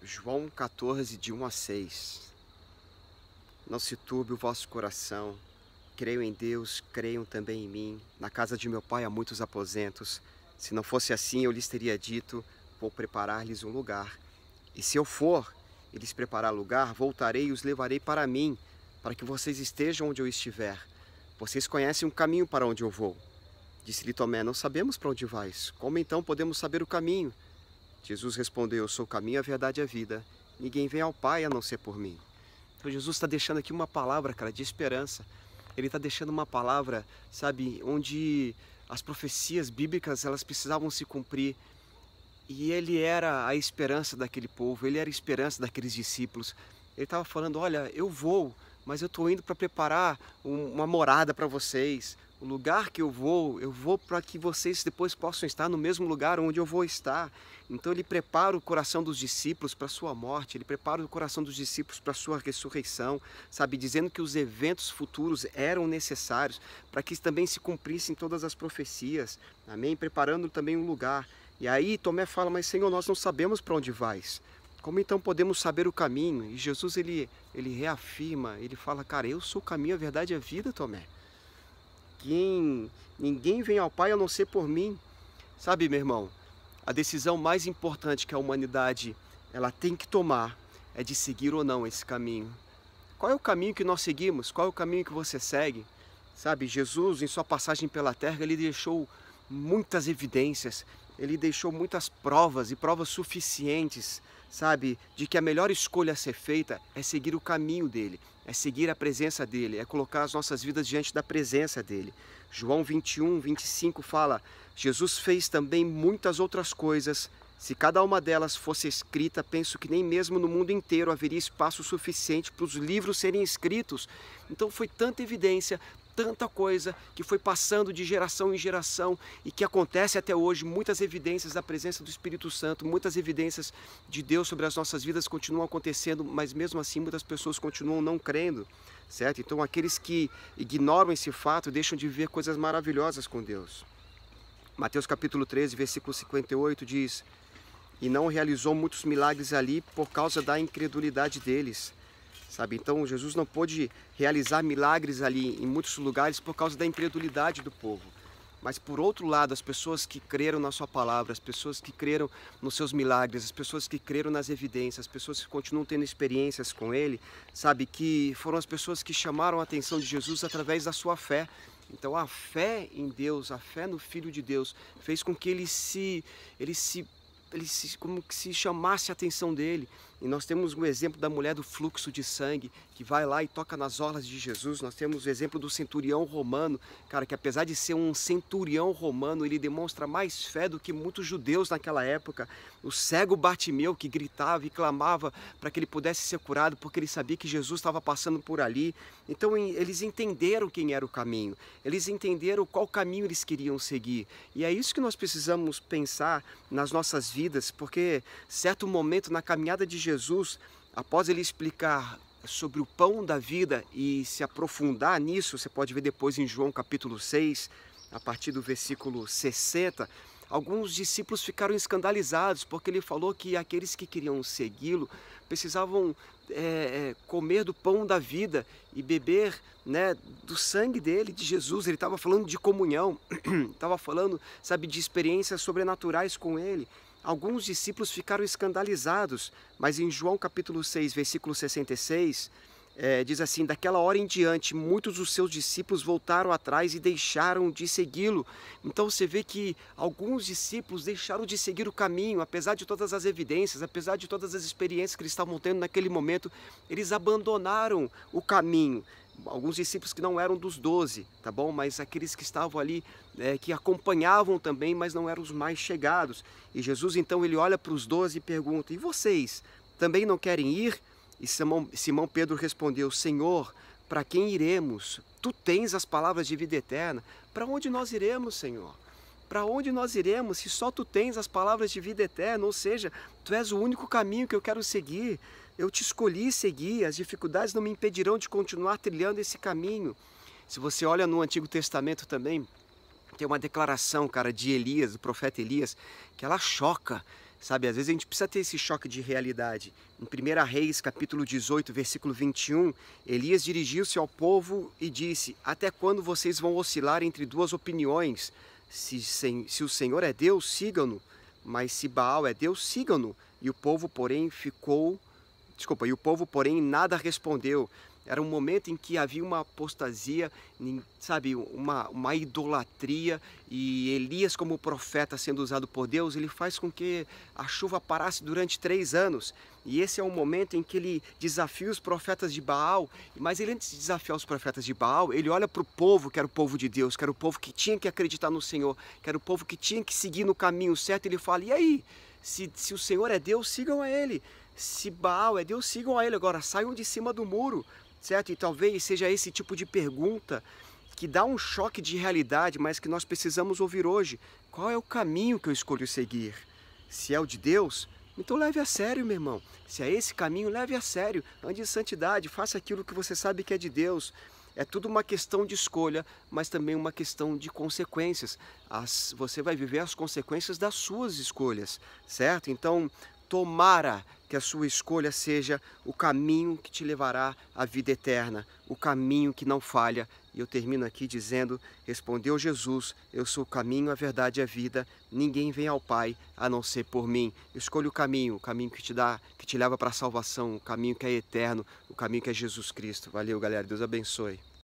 João 14, de 1 a 6. Não se turbe o vosso coração. Creiam em Deus, creiam também em mim. Na casa de meu pai há muitos aposentos. Se não fosse assim, eu lhes teria dito, vou preparar-lhes um lugar. E se eu for e lhes preparar lugar, voltarei e os levarei para mim, para que vocês estejam onde eu estiver. Vocês conhecem o caminho para onde eu vou. Disse-lhe Tomé, não sabemos para onde vais. Como então podemos saber o caminho? Jesus respondeu, eu sou o caminho, a verdade e a vida. Ninguém vem ao Pai a não ser por mim. Então Jesus está deixando aqui uma palavra, cara, de esperança. Ele está deixando uma palavra, sabe, onde as profecias bíblicas, elas precisavam se cumprir. E ele era a esperança daquele povo, ele era a esperança daqueles discípulos. Ele estava falando, olha, eu vou, mas eu estou indo para preparar uma morada para vocês. O lugar que eu vou para que vocês depois possam estar no mesmo lugar onde eu vou estar. Então ele prepara o coração dos discípulos para a sua morte, ele prepara o coração dos discípulos para a sua ressurreição, sabe, dizendo que os eventos futuros eram necessários para que também se cumprissem todas as profecias, amém? Preparando também um lugar. E aí Tomé fala, mas Senhor, nós não sabemos para onde vais. Como então podemos saber o caminho? E Jesus, ele reafirma, ele fala, cara, eu sou o caminho, a verdade e a vida, Tomé. Ninguém vem ao Pai a não ser por mim. Sabe, meu irmão, a decisão mais importante que a humanidade ela tem que tomar é de seguir ou não esse caminho. Qual é o caminho que nós seguimos? Qual é o caminho que você segue? Sabe, Jesus, em sua passagem pela terra, ele deixou muitas evidências, ele deixou muitas provas e provas suficientes, sabe, de que a melhor escolha a ser feita é seguir o caminho dele, é seguir a presença dele, é colocar as nossas vidas diante da presença dele. João 21, 25 fala, Jesus fez também muitas outras coisas. Se cada uma delas fosse escrita, penso que nem mesmo no mundo inteiro haveria espaço suficiente para os livros serem escritos. Então foi tanta evidência, tanta coisa que foi passando de geração em geração e que acontece até hoje, muitas evidências da presença do Espírito Santo, muitas evidências de Deus sobre as nossas vidas continuam acontecendo, mas mesmo assim muitas pessoas continuam não crendo, certo? Então aqueles que ignoram esse fato deixam de ver coisas maravilhosas com Deus. Mateus capítulo 13, versículo 58 diz, e não realizou muitos milagres ali por causa da incredulidade deles. Sabe? Então Jesus não pôde realizar milagres ali em muitos lugares por causa da incredulidade do povo. Mas por outro lado, as pessoas que creram na sua palavra, as pessoas que creram nos seus milagres, as pessoas que creram nas evidências, as pessoas que continuam tendo experiências com ele, sabe, que foram as pessoas que chamaram a atenção de Jesus através da sua fé. Então a fé em Deus, a fé no Filho de Deus, fez com que como que se chamasse a atenção dele. E nós temos o exemplo da mulher do fluxo de sangue, que vai lá e toca nas orlas de Jesus. Nós temos o exemplo do centurião romano, cara, que apesar de ser um centurião romano, ele demonstra mais fé do que muitos judeus naquela época. O cego Bartimeu, que gritava e clamava para que ele pudesse ser curado, porque ele sabia que Jesus estava passando por ali. Então eles entenderam quem era o caminho, eles entenderam qual caminho eles queriam seguir. E é isso que nós precisamos pensar nas nossas vidas, porque certo momento na caminhada de Jesus, após ele explicar sobre o pão da vida e se aprofundar nisso, você pode ver depois em João capítulo 6, a partir do versículo 60, alguns discípulos ficaram escandalizados, porque ele falou que aqueles que queriam segui-lo precisavam comer do pão da vida e beber, né, do sangue dele, de Jesus. Ele estava falando de comunhão, estava falando, sabe, de experiências sobrenaturais com ele. Alguns discípulos ficaram escandalizados, mas em João capítulo 6, versículo 66, diz assim, daquela hora em diante, muitos dos seus discípulos voltaram atrás e deixaram de segui-lo. Então você vê que alguns discípulos deixaram de seguir o caminho, apesar de todas as evidências, apesar de todas as experiências que eles estavam tendo naquele momento, eles abandonaram o caminho. Alguns discípulos que não eram dos 12, tá bom? Mas aqueles que estavam ali, que acompanhavam também, mas não eram os mais chegados. E Jesus então ele olha para os 12 e pergunta, e vocês também não querem ir? E Simão Pedro respondeu, Senhor, para quem iremos? Tu tens as palavras de vida eterna. Para onde nós iremos, Senhor? Para onde nós iremos se só Tu tens as palavras de vida eterna? Ou seja, Tu és o único caminho que eu quero seguir. Eu te escolhi seguir, as dificuldades não me impedirão de continuar trilhando esse caminho. Se você olha no Antigo Testamento também, tem uma declaração, cara, de Elias, do profeta Elias, que ela choca. Sabe, às vezes a gente precisa ter esse choque de realidade. Em 1 Reis, capítulo 18, versículo 21, Elias dirigiu-se ao povo e disse: até quando vocês vão oscilar entre duas opiniões? Se o Senhor é Deus, sigam-no, mas se Baal é Deus, sigam-no. E o povo, porém, nada respondeu. Era um momento em que havia uma apostasia, sabe, uma idolatria, e Elias, como profeta sendo usado por Deus, ele faz com que a chuva parasse durante 3 anos. E esse é um momento em que ele desafia os profetas de Baal, mas ele, antes de desafiar os profetas de Baal, ele olha para o povo, que era o povo de Deus, que era o povo que tinha que acreditar no Senhor, que era o povo que tinha que seguir no caminho certo, e ele fala: e aí? Se o Senhor é Deus, sigam a Ele. Se Baal é Deus, sigam a Ele. Agora, saiam de cima do muro, certo? E talvez seja esse tipo de pergunta que dá um choque de realidade, mas que nós precisamos ouvir hoje. Qual é o caminho que eu escolho seguir? Se é o de Deus, então leve a sério, meu irmão. Se é esse caminho, leve a sério. Ande em santidade, faça aquilo que você sabe que é de Deus. É tudo uma questão de escolha, mas também uma questão de consequências. Você vai viver as consequências das suas escolhas, certo? Então, tomara que a sua escolha seja o caminho que te levará à vida eterna, o caminho que não falha. E eu termino aqui dizendo: respondeu Jesus: eu sou o caminho, a verdade e a vida. Ninguém vem ao Pai a não ser por mim. Escolha o caminho que te leva para a salvação, o caminho que é eterno, o caminho que é Jesus Cristo. Valeu, galera. Deus abençoe.